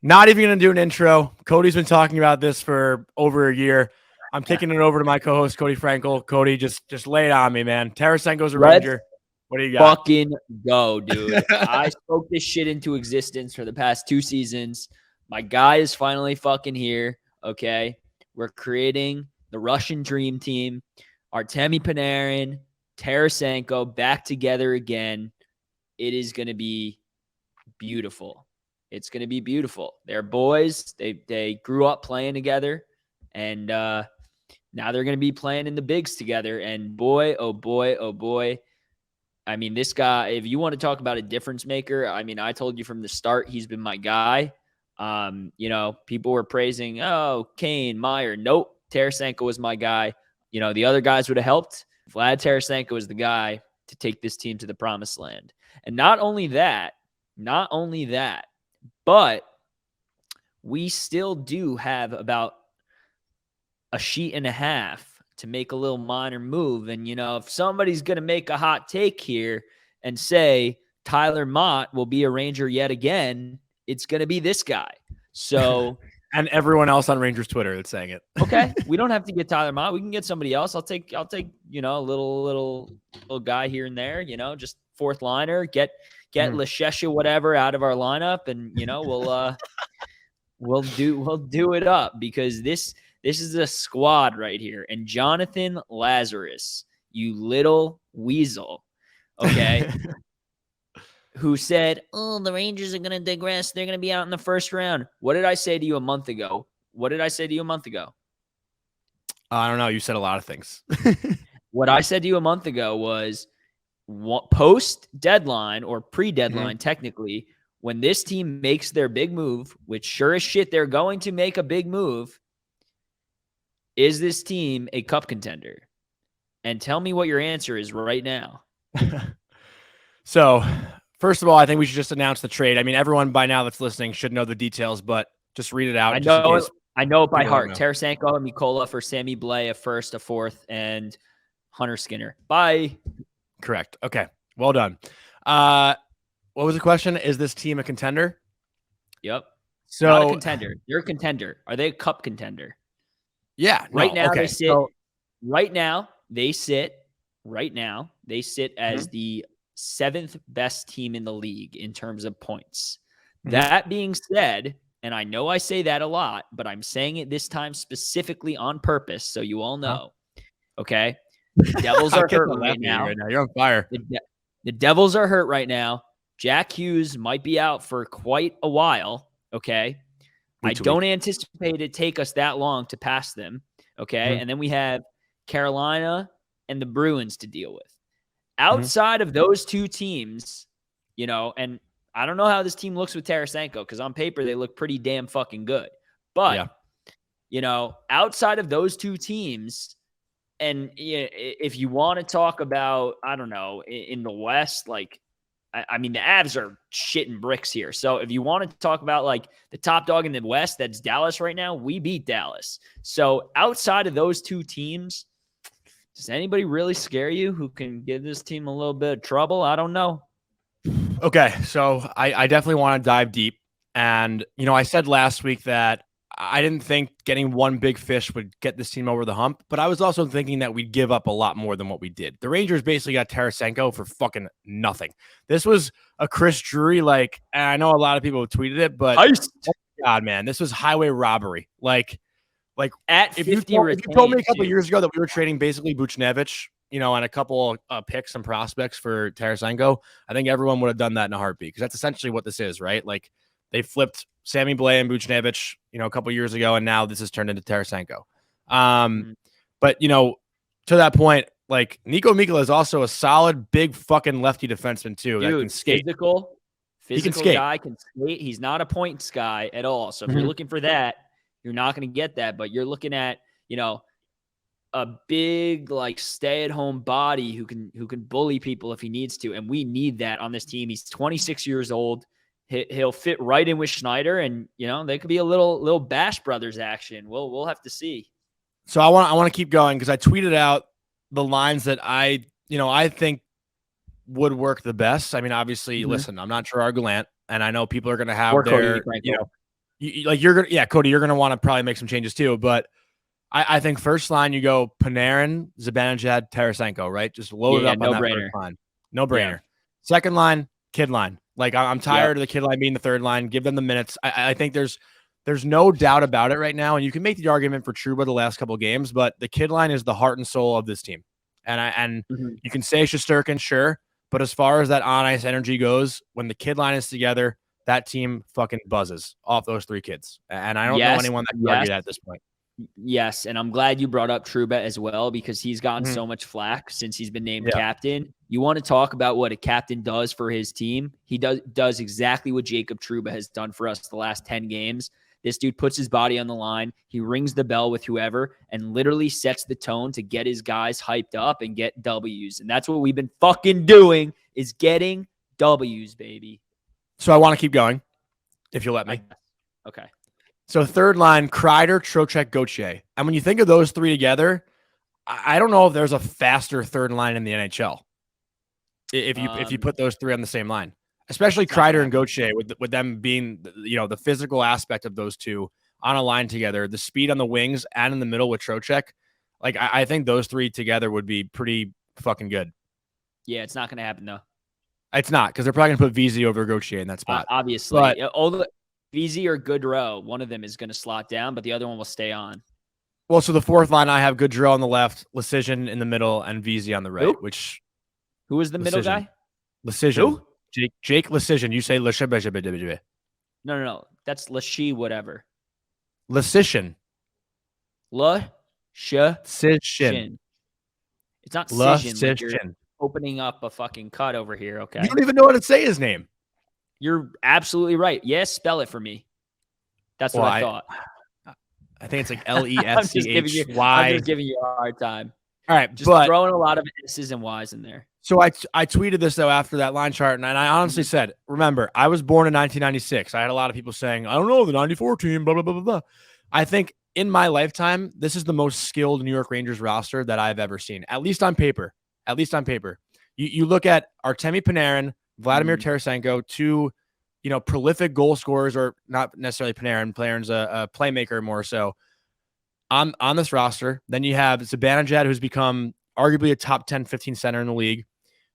Not even going to do an intro. Cody's been talking about this for over a year. I'm kicking it over to my co-host, Cody Frankel. Cody, just lay it on me, man. Tarasenko's a Let's Ranger. What do you got? fucking go, dude. I spoke this shit into existence for the past 2 seasons. My guy is finally fucking here, okay? We're creating the Russian dream team. Artemi Panarin, Tarasenko back together again. It is going to be beautiful. It's going to be beautiful. They're boys. They grew up playing together, and now they're going to be playing in the bigs together. And boy, oh boy, oh boy. I mean, this guy, if you want to talk about a difference maker, I mean, I told you from the start, he's been my guy. People were praising, Kane, Meyer. Nope. Tarasenko was my guy. The other guys would have helped. Vlad Tarasenko is the guy to take this team to the promised land. And not only that, but we still do have about a sheet and a half to make a little minor move. And, if somebody's going to make a hot take here and say Tyler Mott will be a Ranger yet again, it's going to be this guy. So, and everyone else on Rangers Twitter that's saying it. Okay. We don't have to get Tyler Mott. We can get somebody else. I'll take, a little guy here and there, just fourth liner, get Leshesha, whatever, out of our lineup. And, we'll do it up, because this is a squad right here. And Jonathan Lazarus, you little weasel, okay, who said, the Rangers are going to digress. They're going to be out in the first round. What did I say to you a month ago? I don't know. You said a lot of things. What I said to you a month ago was post-deadline or pre-deadline, technically, when this team makes their big move, which sure as shit they're going to make a big move, is this team a cup contender? And tell me what your answer is right now. So, first of all, I think we should just announce the trade. I mean, everyone by now that's listening should know the details, but just read it out. I know it by heart. Tarasenko and Mikola for Sammy Blais, a first, a fourth, and Hunter Skinner. Bye. Correct. Okay. Well done. What was the question? Is this team a contender? Yep. So, not a contender. You're a contender. Are they a cup contender? Yeah. Right now they sit. Right now they sit as the 7th best team in the league in terms of points. That being said, and I know I say that a lot, but I'm saying it this time specifically on purpose, so you all know. Okay. The Devils are hurt right now. You're on fire. The Devils are hurt right now. Jack Hughes might be out for quite a while. Okay. I don't anticipate it take us that long to pass them. Okay. And then we have Carolina and the Bruins to deal with. Outside of those two teams, and I don't know how this team looks with Tarasenko, because on paper they look pretty damn fucking good. But, outside of those two teams, and if you want to talk about, I don't know, in the West, like, I mean, the Avs are shitting bricks here. So if you want to talk about like the top dog in the West, that's Dallas right now. We beat Dallas. So outside of those two teams, does anybody really scare you who can give this team a little bit of trouble? I don't know. Okay. So I definitely want to dive deep. And, I said last week that I didn't think getting one big fish would get this team over the hump, but I was also thinking that we'd give up a lot more than what we did. The Rangers basically got Tarasenko for fucking nothing. This was a Chris Drury, and I know a lot of people have tweeted it, but oh God, man, this was highway robbery. Like at 50, if you told me a couple of years ago that we were trading basically Buchnevich, and a couple picks and prospects for Tarasenko, I think everyone would have done that in a heartbeat, because that's essentially what this is, right? Like, they flipped Sammy Blais and Buchnevich, a couple years ago, and now this has turned into Tarasenko. But, to that point, like, Nico Mikkola is also a solid, big fucking lefty defenseman, too. Dude, that can skate. Physical he can skate. Guy, can skate. He's not a points guy at all. So if you're looking for that, you're not going to get that. But you're looking at, a big, like, stay-at-home body who can bully people if he needs to. And we need that on this team. He's 26 years old. He'll fit right in with Schneider, and they could be a little Bash Brothers action. We'll have to see. So I want to keep going, because I tweeted out the lines that I think would work the best. I mean, obviously, listen, I'm not Gerard Gallant, and I know people are going to have Cody, you're gonna want to probably make some changes too. But I think first line you go Panarin, Zibanejad, Tarasenko, right? Just load it up on no that brainer. first line. No brainer. Yeah. Second line, kid line. Like I'm tired of the kid line being the third line. Give them the minutes. I think there's no doubt about it right now, and you can make the argument for Trouba the last couple of games, but the kid line is the heart and soul of this team. And you can say Shesterkin, sure, but as far as that on ice energy goes, when the kid line is together, that team fucking buzzes off those three kids. And I don't know anyone that can argue that at this point. Yes, and I'm glad you brought up Trouba as well because he's gotten so much flack since he's been named captain. You want to talk about what a captain does for his team? He does exactly what Jacob Trouba has done for us the last 10 games. This dude puts his body on the line. He rings the bell with whoever and literally sets the tone to get his guys hyped up and get W's. And that's what we've been fucking doing is getting W's, baby. So I want to keep going, if you'll let me. Okay. So third line, Kreider, Trocheck, Gauthier. And when you think of those three together, I don't know if there's a faster third line in the NHL. If you put those three on the same line, especially Kreider and Gauthier, with them being the physical aspect of those two on a line together, the speed on the wings and in the middle with Trocheck, like I think those three together would be pretty fucking good. Yeah, it's not going to happen though. It's not because they're probably going to put VZ over Gauthier in that spot. Obviously, but VZ or Goodrow, one of them is going to slot down, but the other one will stay on. Well, so the fourth line, I have Goodrow on the left, Lecision in the middle, and VZ on the right. Who is the middle guy? Lecision. Jake Lecision. You say Lecision. No. That's Lashi whatever. Lecision. Lecision. It's not Cision. Like you're opening up a fucking cut over here, okay? You don't even know how to say his name. You're absolutely right. Yes, spell it for me. That's what I thought. I think it's like Leschy. I'm just giving you a hard time. All right, just throwing a lot of S's and Y's in there. So I tweeted this though after that line chart, and I honestly said, remember, I was born in 1996. I had a lot of people saying, I don't know, the 94 team, blah, blah, blah, blah, blah. I think in my lifetime, this is the most skilled New York Rangers roster that I've ever seen, at least on paper. You look at Artemi Panarin, Vladimir Tarasenko, two, prolific goal scorers, or not necessarily Panarin. Panarin's a playmaker more so on this roster. Then you have Zibanejad, who's become arguably a top 10, 15 center in the league.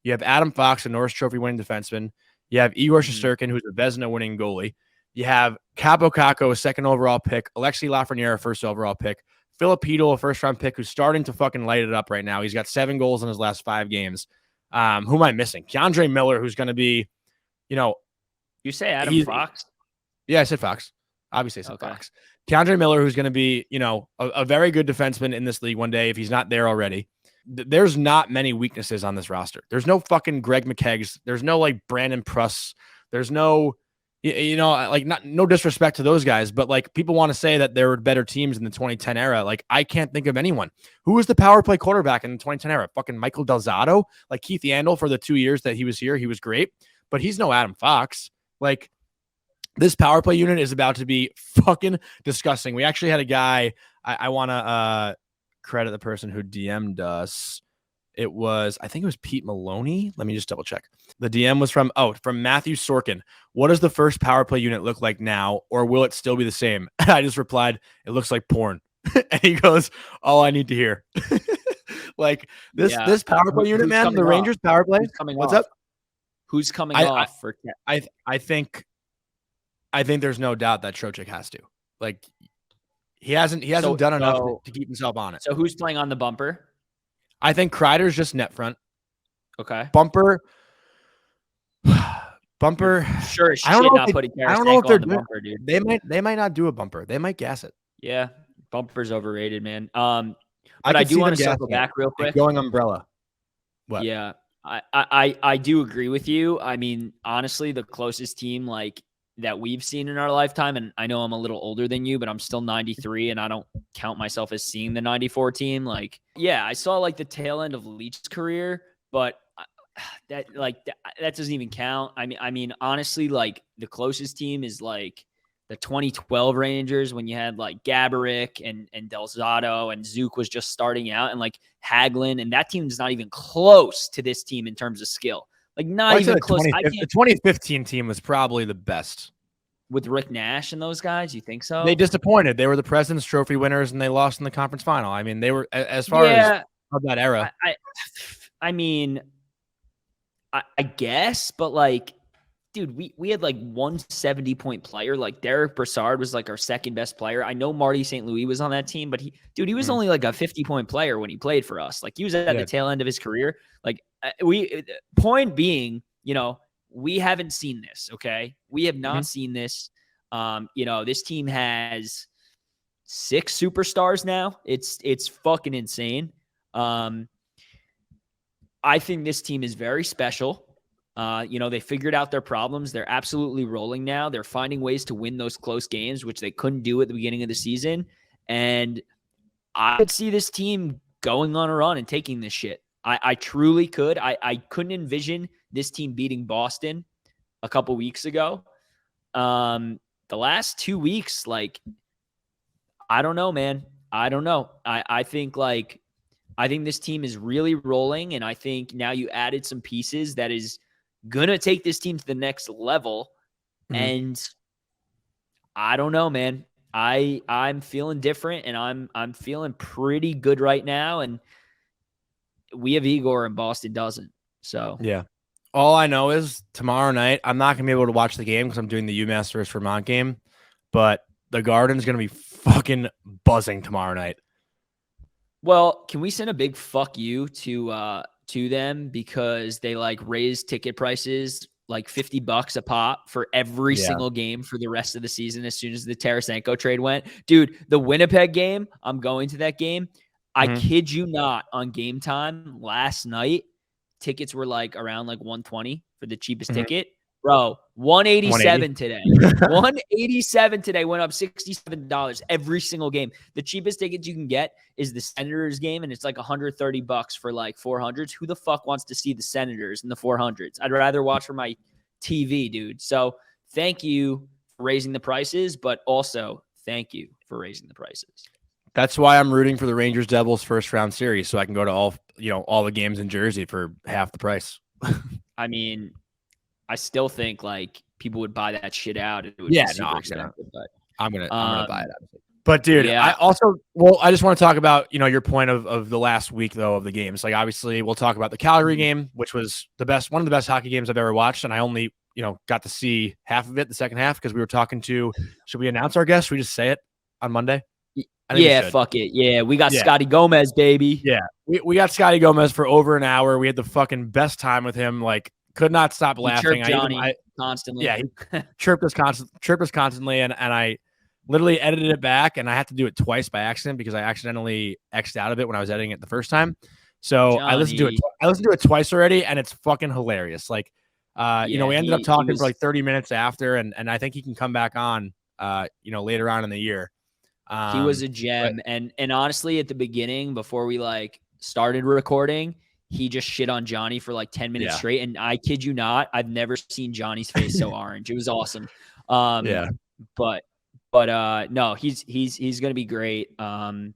You have Adam Fox, a Norris Trophy winning defenseman. You have Igor Shesterkin, who's a Vezina winning goalie. You have Capo Caco, a second overall pick. Alexi Lafreniere, a first overall pick. Filipino, a first-round pick, who's starting to fucking light it up right now. He's got 7 goals in his last 5 games. Who am I missing? Keandre Miller, who's going to be, You say Adam Fox? Yeah, I said Fox. Obviously, I said Fox. Keandre Miller, who's going to be, a very good defenseman in this league one day if he's not there already. There's not many weaknesses on this roster. There's no fucking Greg McKeggs. There's no, Brandon Pruss. There's no... no disrespect to those guys, but people want to say that there were better teams in the 2010 era. I can't think of anyone. Who was the power play quarterback in the 2010 era? Fucking Michael Delzato? Keith Yandel for the 2 years that he was here. He was great, but he's no Adam Fox. This power play unit is about to be fucking disgusting. We actually had a guy, I want to credit the person who DM'd us. I think it was Pete Maloney. Let me just double check. The DM was from Matthew Sorkin. What does the first power play unit look like now, or will it still be the same? I just replied, it looks like porn. And he goes, all I need to hear. This power play unit, man, the Rangers power play. What's up? Who's coming off for I think there's no doubt that Trocheck has to. He hasn't done enough to keep himself on it. So who's playing on the bumper? I think Kreider's just net front. Okay. Bumper. Sure, I don't know if they're on the bumper, dude. They might not do a bumper. They might gas it. Yeah, bumper's overrated, man. But I do want to circle back real quick. Going umbrella. What? Yeah, I do agree with you. I mean, honestly, the closest team that we've seen in our lifetime, and I know I'm a little older than you, but I'm still 93 and I don't count myself as seeing the 94 team. I saw the tail end of Leach's career, but that doesn't even count. I mean, honestly, the closest team is the 2012 Rangers when you had Gaborik and Delzato and Zook was just starting out and Hagelin, and that team is not even close to this team in terms of skill. Not even close. The 2015 team was probably the best. with Rick Nash and those guys? You think so? They disappointed. They were the President's Trophy winners, and they lost in the conference final. I mean, they were as far as Yeah, of that era. I mean, I guess, but like, dude, we had like 170-point player. Like Derek Brassard was like our second best player. I know Marty St. Louis was on that team, but he was only like a 50-point player when he played for us. Like he was at the tail end of his career. Like point being, we haven't seen this. Okay, we have not seen this. This team has 6 superstars now. It's fucking insane. I think this team is very special. They figured out their problems. They're absolutely rolling now. They're finding ways to win those close games, which they couldn't do at the beginning of the season. And I could see this team going on a run and taking this shit. I truly could. I couldn't envision this team beating Boston a couple weeks ago. The last 2 weeks, like, I don't know, man. I don't know. I think this team is really rolling, and I think now you added some pieces that is gonna take this team to the next level. And I don't know, man. I'm feeling different, and I'm feeling pretty good right now. And we have Igor, and Boston doesn't. So yeah. All I know is tomorrow night I'm not gonna be able to watch the game because I'm doing the UMass versus Vermont game, but the Garden's gonna be fucking buzzing tomorrow night. Well, can we send a big fuck you to them because they like raised ticket prices like $50 a pop for every single game for the rest of the season as soon as the Tarasenko trade went? Dude, the Winnipeg game, I'm going to that game. I kid you not, on Game Time last night, tickets were like around like 120 for the cheapest ticket. Bro, 187 today. 187 today, went up $67 every single game. The cheapest tickets you can get is the Senators game, and it's like $130 for like 400s. Who the fuck wants to see the Senators in the 400s? I'd rather watch from my TV, dude. So thank you for raising the prices, but also thank you for raising the prices. That's why I'm rooting for the Rangers Devils first round series, so I can go to all the games in Jersey for half the price. I mean, I still think like people would buy that shit out. It would be super expensive, but I'm gonna buy it. Obviously. But dude, yeah. I just want to talk about your point of the last week though of the games. Like obviously we'll talk about the Calgary game, which was one of the best hockey games I've ever watched, and I only got to see half of it, the second half, because we were talking to. Should we announce our guest? Should we just say it on Monday? Yeah, fuck it. Yeah, we got Scotty Gomez, baby. Yeah, we got Scotty Gomez for over an hour. We had the fucking best time with him. Like, could not stop laughing. Johnny constantly. Yeah, he chirped us constantly, and I literally edited it back, and I had to do it twice by accident because I accidentally X'd out of it when I was editing it the first time. So Johnny. I listened to it twice already, and it's fucking hilarious. Like, we ended up talking for like 30 minutes after, and I think he can come back on, later on in the year. He was a gem. And honestly, at the beginning, before we like started recording, he just shit on Johnny for like 10 minutes straight. And I kid you not, I've never seen Johnny's face so orange. It was awesome. But no, he's going to be great. And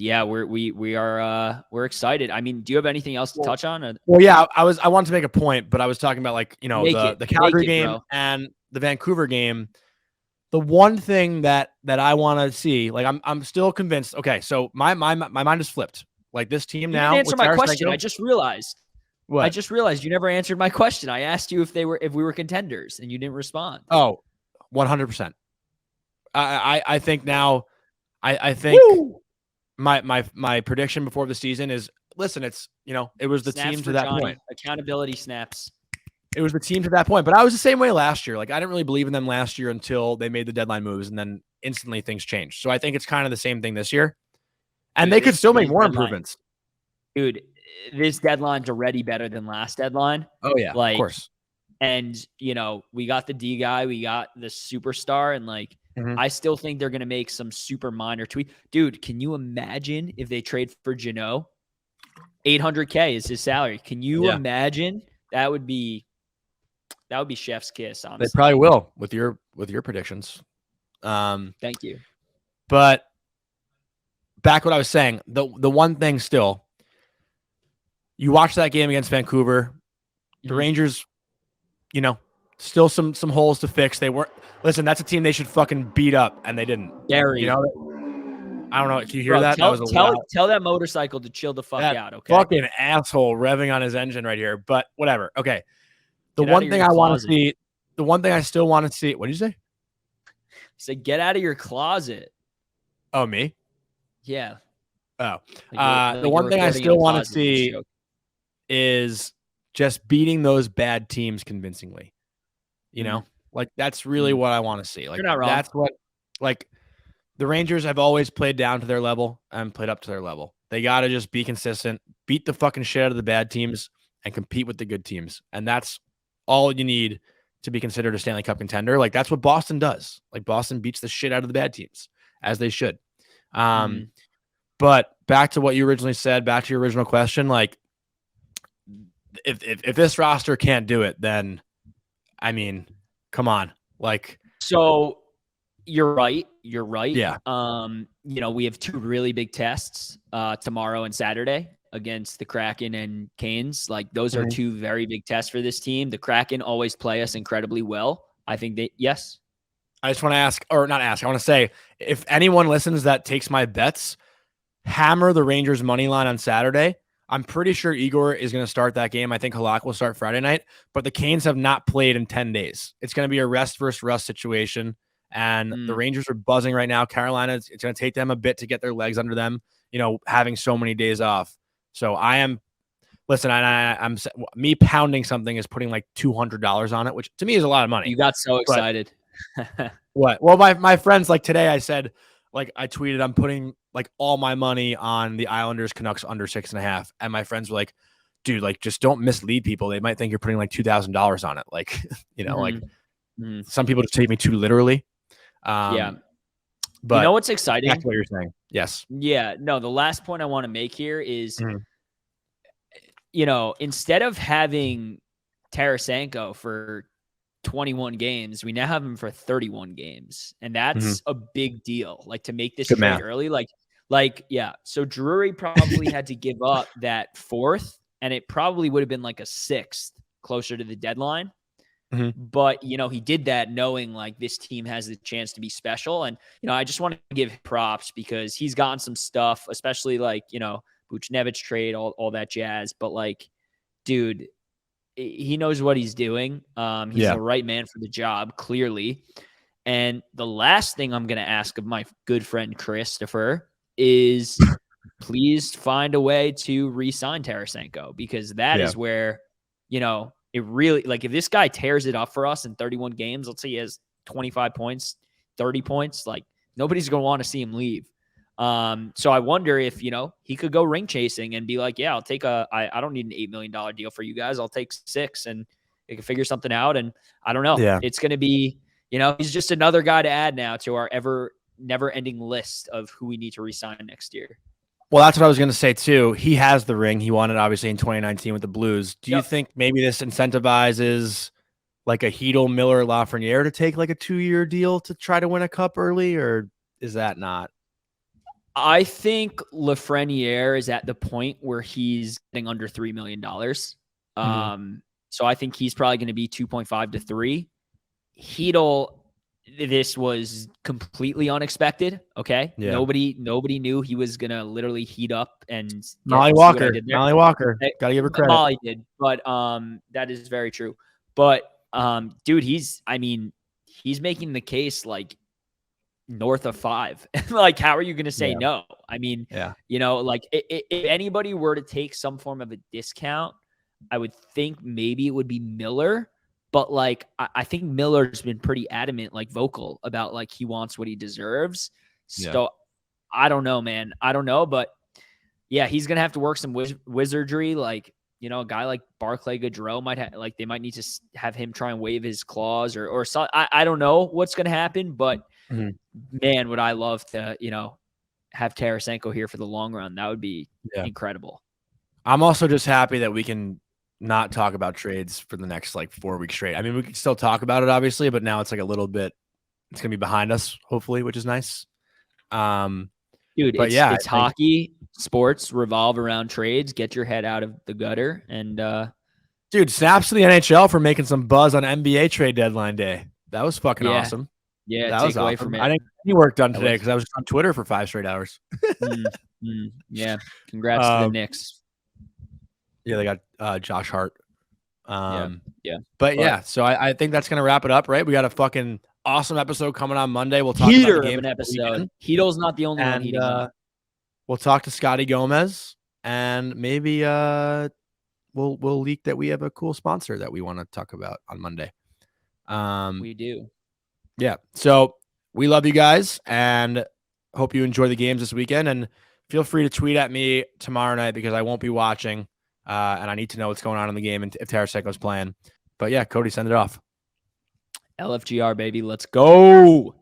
yeah, we're excited. I mean, do you have anything else to touch on? Well, yeah, I wanted to make a point, but I was talking about like, the Calgary game and the Vancouver game. The one thing that I want to see, like I'm still convinced. Okay, so my mind is flipped. Like this team you now. Didn't answer my question. I just realized. What? I just realized you never answered my question. I asked you if we were contenders, and you didn't respond. Oh, 100%. I think now. I think my prediction before the season is listen. It's it was the snaps team to that Johnny. point. Accountability snaps. It was the team to that point, but I was the same way last year. Like I didn't really believe in them last year until they made the deadline moves, and then instantly things changed. So I think it's kind of the same thing this year, and they could still make more improvements. Dude, this deadline's already better than last deadline. Oh yeah, of course. And we got the D guy, we got the superstar, and like I still think they're gonna make some super minor tweak. Dude, can you imagine if they trade for Jeannot? $800K is his salary. Can you imagine? That would be chef's kiss, honestly. They probably will with your predictions. Thank you. But back what I was saying, the one thing still, you watch that game against Vancouver, the Rangers, Still some holes to fix. They weren't. Listen, that's a team they should fucking beat up, and they didn't. Gary. You know, I don't know. Can you hear Bro, that? That was a loud. tell that motorcycle to chill the fuck That out, okay? fucking asshole revving on his engine right here. But whatever. Okay. The Get out one of thing your I want to closet. see. The one thing I still want to see. What did you say? Say, get out of your closet. Oh, me? Yeah. Oh. Like the one thing I recording in still a want to closet. see is just beating those bad teams convincingly. You know, like that's really what I want to see. Like You're not wrong. that's what, like, the Rangers have always played down to their level and played up to their level. They got to just be consistent, beat the fucking shit out of the bad teams, and compete with the good teams. And that's all you need to be considered a Stanley Cup contender. Like that's what Boston does. Like Boston beats the shit out of the bad teams, as they should. But back to what you originally said, back to your original question, like if this roster can't do it, then I mean, come on. Like, so you're right. You're right. Yeah. You know, we have two really big tests tomorrow and Saturday against the Kraken and Canes. Like those are two very big tests for this team. The Kraken always play us incredibly well. I think yes. I just want to ask, or not ask, I want to say, if anyone listens that takes my bets, hammer the Rangers money line on Saturday. I'm pretty sure Igor is going to start that game. I think Halak will start Friday night, but the Canes have not played in 10 days. It's going to be a rest versus rust situation, and the Rangers are buzzing right now. Carolina, it's going to take them a bit to get their legs under them, you know, having so many days off. So I'm me pounding something is putting like $200 on it, which to me is a lot of money. You got so excited. What? Well, my friends, like today I said, like I tweeted, I'm putting like all my money on the Islanders Canucks under 6.5. And my friends were like, dude, like just don't mislead people. They might think you're putting like $2,000 on it. Like, you know, like some people just take me too literally. Yeah. But you know what's exciting? That's what you're saying. Yes. Yeah. No, the last point I want to make here is, you know, instead of having Tarasenko for 21 games, we now have him for 31 games. And that's a big deal. Like to make this trade early, yeah. So Drury probably had to give up that fourth, and it probably would have been like a sixth closer to the deadline. But, you know, he did that knowing like this team has the chance to be special. And, you know, I just want to give props because he's gotten some stuff, especially like, you know, Buchnevich trade, all that jazz. But like, dude, he knows what he's doing. He's the right man for the job, clearly. And the last thing I'm going to ask of my good friend Christopher is please find a way to re-sign Tarasenko, because that is where, you know, it really, like if this guy tears it up for us in 31 games, let's say he has 25 points, 30 points, like nobody's going to want to see him leave. So I wonder if, you know, he could go ring chasing and be like, yeah, I'll take I don't need an $8 million deal for you guys. I'll take 6 and they can figure something out. And I don't know. Yeah. It's going to be, you know, he's just another guy to add now to our never ending list of who we need to re-sign next year. Well, that's what I was going to say too. He has the ring. He won it obviously in 2019 with the Blues. Do you think maybe this incentivizes like a Hedel, Miller, Lafreniere to take like a 2-year deal to try to win a cup early, or is that not? I think Lafreniere is at the point where he's getting under $3 million. So I think he's probably going to be 2.5 to 3. Hedel, this was completely unexpected. Okay. Yeah. Nobody knew he was going to literally heat up and Molly Walker. Got to give her credit. Molly did, but that is very true. But dude, he's making the case like north of 5. Like, how are you going to say no? I mean, you know, like if anybody were to take some form of a discount, I would think maybe it would be Miller. But like, I think Miller's been pretty adamant, like vocal about like he wants what he deserves. So I don't know, man. I don't know, but yeah, he's gonna have to work some wizardry. Like, you know, a guy like Barclay Goodrow might have, like, they might need to have him try and waive his clause or so. I don't know what's gonna happen, but man, would I love to, you know, have Tarasenko here for the long run. That would be incredible. I'm also just happy that we can not talk about trades for the next like 4 weeks straight. I mean, we can still talk about it obviously, but now it's like a little bit, it's going to be behind us hopefully, which is nice. Dude, but it's hockey. Sports revolve around trades. Get your head out of the gutter and Dude, snaps to the NHL for making some buzz on NBA trade deadline day. That was fucking awesome. Yeah, That take was away awesome. from it. I didn't get any work done today because I was just on Twitter for 5 straight hours. Yeah, congrats to the Knicks. Yeah, they got Josh Hart. Yeah. But yeah, so I think that's gonna wrap it up, right? We got a fucking awesome episode coming on Monday. We'll talk Heater about the game of an episode. Hedo's not the only one heating up. We'll talk to Scotty Gomez, and maybe we'll leak that we have a cool sponsor that we want to talk about on Monday. We do. Yeah. So we love you guys and hope you enjoy the games this weekend. And feel free to tweet at me tomorrow night because I won't be watching. And I need to know what's going on in the game and if Tarasenko's playing. But yeah, Cody, send it off. LFGR, baby. Let's go.